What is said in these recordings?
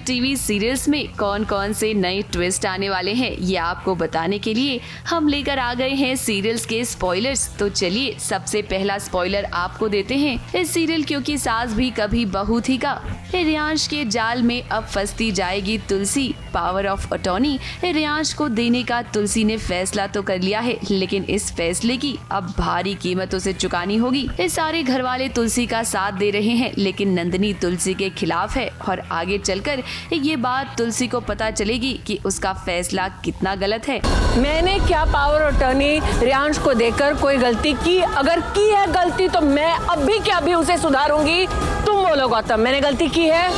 Hit TV serials में कौन कौन से नए ट्विस्ट आने वाले हैं, ये आपको बताने के लिए हम लेकर आ गए हैं सीरियल्स के स्पॉयलर्स। तो चलिए सबसे पहला स्पॉइलर आपको देते हैं। इस सीरियल क्योंकि सास भी कभी बहू थी का रियांश के जाल में अब फंसती जाएगी तुलसी। पावर ऑफ अटॉर्नी रियांश को देने का तुलसी ने फैसला तो कर लिया है, लेकिन इस फैसले की अब भारी कीमत उसे चुकानी होगी। ये सारे घर वाले तुलसी का साथ दे रहे हैं, लेकिन नंदिनी तुलसी के खिलाफ है और आगे चलकर ये बात तुलसी को पता चलेगी कि उसका फैसला कितना गलत है। मैंने क्या पावर ऑफ अटॉर्नी रियांश को देकर कोई गलती की? अगर की है गलती तो मैं अभी क्या भी उसे सुधारूंगी। तुम बोलो गौतम, मैंने गलती की है?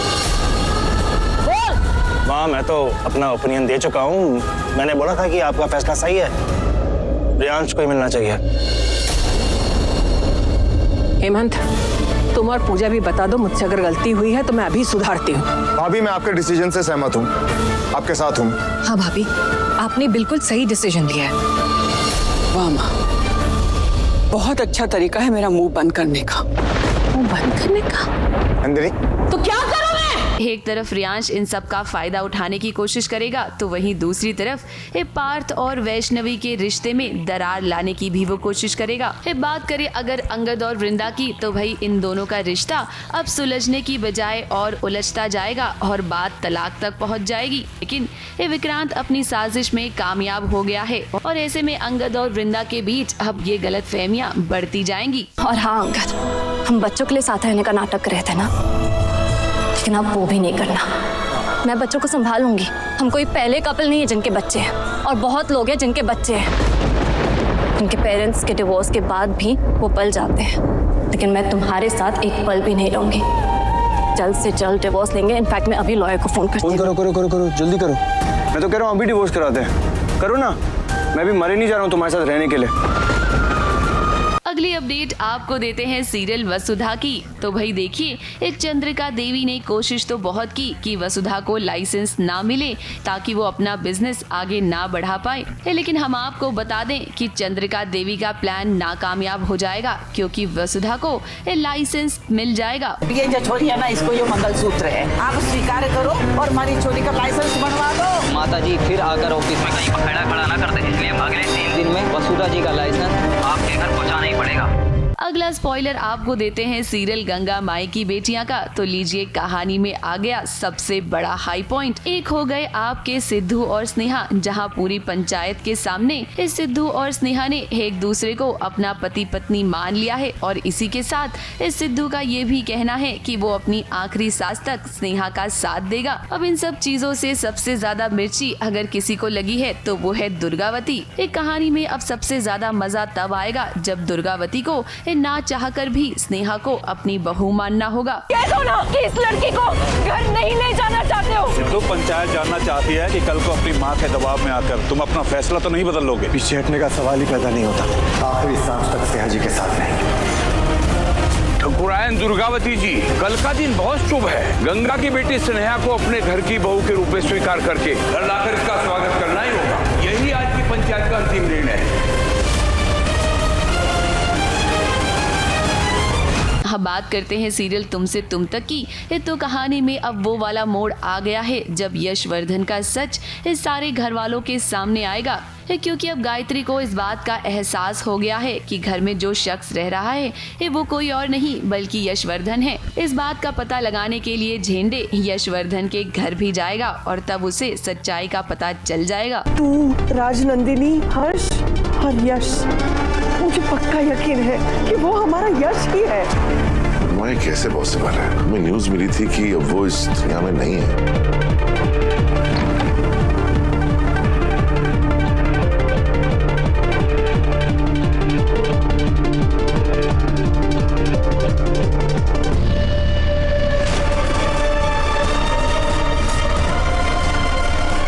बोल। माँ, मैं तो अपना ओपिनियन दे चुका हूँ। मैंने बोला था कि आपका फैसला सही है, रियांश को ही मिलना चाहिए। हेमंत, तुम और पूजा भी बता दो, मुझसे अगर गलती हुई है तो मैं अभी सुधारती हूँ। भाभी, मैं आपके डिसीजन से सहमत हूँ, आपके साथ हूँ। हाँ भाभी, आपने बिल्कुल सही डिसीजन लिया है। वाह माँ, बहुत अच्छा तरीका है मेरा मुंह बंद करने का। मुंह बंद करने का? नंदिनी, तो क्या करूँ मैं? एक तरफ रियांश इन सब का फायदा उठाने की कोशिश करेगा, तो वहीं दूसरी तरफ पार्थ और वैष्णवी के रिश्ते में दरार लाने की भी वो कोशिश करेगा। बात करें अगर अंगद और वृंदा की, तो भाई इन दोनों का रिश्ता अब सुलझने की बजाय और उलझता जाएगा और बात तलाक तक पहुंच जाएगी। लेकिन विक्रांत अपनी साजिश में कामयाब हो गया है और ऐसे में अंगद और वृंदा के बीच अब ये गलतफहमियां बढ़ती जाएंगी। और हाँ अंगद, हम बच्चों के लिए साथ रहने का नाटक कर रहे थे ना, लेकिन अब वो भी नहीं करना। मैं बच्चों को संभालूंगी। हम कोई पहले कपल नहीं है जिनके बच्चे हैं, और बहुत लोग हैं जिनके बच्चे हैं, जिनके पेरेंट्स के डिवोर्स के बाद भी वो पल जाते हैं। लेकिन मैं तुम्हारे साथ एक पल भी नहीं रहूंगी। जल्द से जल्द डिवोर्स लेंगे। इनफैक्ट मैं अभी लॉयर को फोन करती हूँ। करो जल्दी करो। मैं तो कह रहा हूँ अभी डिवोर्स कराते हैं। करो ना, मैं भी मरे नहीं जा रहा हूँ तुम्हारे साथ रहने के लिए। अगली अपडेट आपको देते हैं सीरियल वसुधा की। तो भाई देखिए, चंद्रिका देवी ने कोशिश तो बहुत की कि वसुधा को लाइसेंस ना मिले ताकि वो अपना बिजनेस आगे ना बढ़ा पाए, लेकिन हम आपको बता दें कि चंद्रिका देवी का प्लान नाकामयाब हो जाएगा, क्योंकि वसुधा को लाइसेंस मिल जाएगा। ये जो छोरी है ना, इसको ये मंगलसूत्र है, आप स्वीकार करो और हमारी छोरी का लाइसेंस बनवा दो। माता जी फिर आकर ऑफिस में कहीं खड़ा ना कर दे, इसलिए अगले 3 दिन में वसुधा जी का लाइसेंस आपके घर पहुँचाना ही पड़ेगा। अगला स्पॉइलर आपको देते हैं सीरियल गंगा माई की बेटियां का। तो लीजिए, कहानी में आ गया सबसे बड़ा हाई पॉइंट। एक हो गए आपके सिद्धू और स्नेहा, जहां पूरी पंचायत के सामने इस सिद्धू और स्नेहा ने एक दूसरे को अपना पति पत्नी मान लिया है, और इसी के साथ इस सिद्धू का ये भी कहना है कि वो अपनी आखिरी सांस तक स्नेहा का साथ देगा। अब इन सब चीजों से सबसे ज्यादा मिर्ची अगर किसी को लगी है तो वो है दुर्गावती। एक कहानी में अब सबसे ज्यादा मजा तब आएगा जब दुर्गावती को ना चाहकर भी स्नेहा को अपनी बहू मानना होगा। कह दो ना कि इस लड़की को घर नहीं ले जाना चाहते हो। सिद्धू, पंचायत जानना चाहती है कि कल को अपनी माँ के दबाव में आकर तुम अपना फैसला तो नहीं बदल लोगे। पीछे हटने का सवाल ही पैदा नहीं होता। आखिरी सांस तक स्नेहा जी के साथ रहेंगे। ठाकुरायन दुर्गावती जी, कल का दिन बहुत शुभ है। गंगा की बेटी स्नेहा को अपने घर की बहू के रूप में स्वीकार करके घर लाकर इसका स्वागत करना ही होगा। यही आज की पंचायत का अंतिम निर्णय है। हम बात करते हैं सीरियल तुमसे तुम तक की। तो कहानी में अब वो वाला मोड़ आ गया है जब यशवर्धन का सच इस सारे घर वालों के सामने आएगा, क्योंकि अब गायत्री को इस बात का एहसास हो गया है कि घर में जो शख्स रह रहा है वो कोई और नहीं बल्कि यशवर्धन है। इस बात का पता लगाने के लिए झेंडे यशवर्धन के घर भी जाएगा और तब उसे सच्चाई का पता चल जाएगा। तू, राजनंदिनी, हर्ष और यश, मुझे पक्का यकीन है कि वो हमारा यश ही है। मैं कैसे पॉसिबल है? हमें न्यूज़ मिली थी कि अब वो इस दुनिया में नहीं है।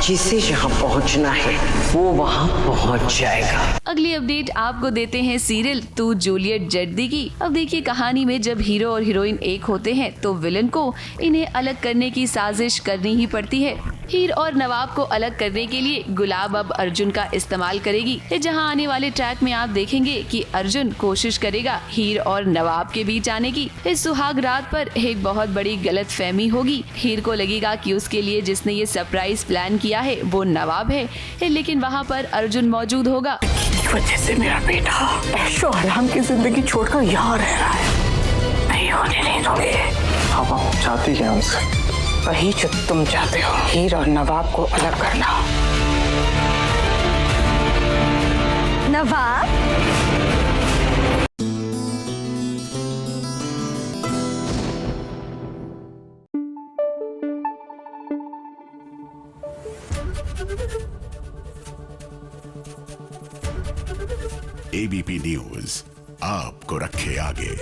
जिसे यहाँ पहुंचना है वो वहां पहुंच जाएगा। अगली अपडेट आपको देते हैं सीरियल तू जूलियट जर्दी की। अब देखिए कहानी में जब हीरो और हीरोइन एक होते हैं तो विलन को इन्हें अलग करने की साजिश करनी ही पड़ती है। हीर और नवाब को अलग करने के लिए गुलाब अब अर्जुन का इस्तेमाल करेगी, जहां आने वाले ट्रैक में आप देखेंगे कि अर्जुन कोशिश करेगा हीर और नवाब के बीच आने की। इस सुहाग रात पर एक बहुत बड़ी गलतफहमी होगी। हीर को लगेगा कि उसके लिए जिसने ये सरप्राइज प्लान किया है वो नवाब है, लेकिन वहाँ पर अर्जुन मौजूद होगा। की वजह से मेरा बेटा ऐशो आराम की जिंदगी छोड़कर यहाँ रह रहा है। नहीं होने नहीं दोगे। आप चाहती क्या उनसे? वही जो तुम चाहते हो, हीर और नवाब को अलग करना। नवाब एबीपी न्यूज आपको रखे आगे।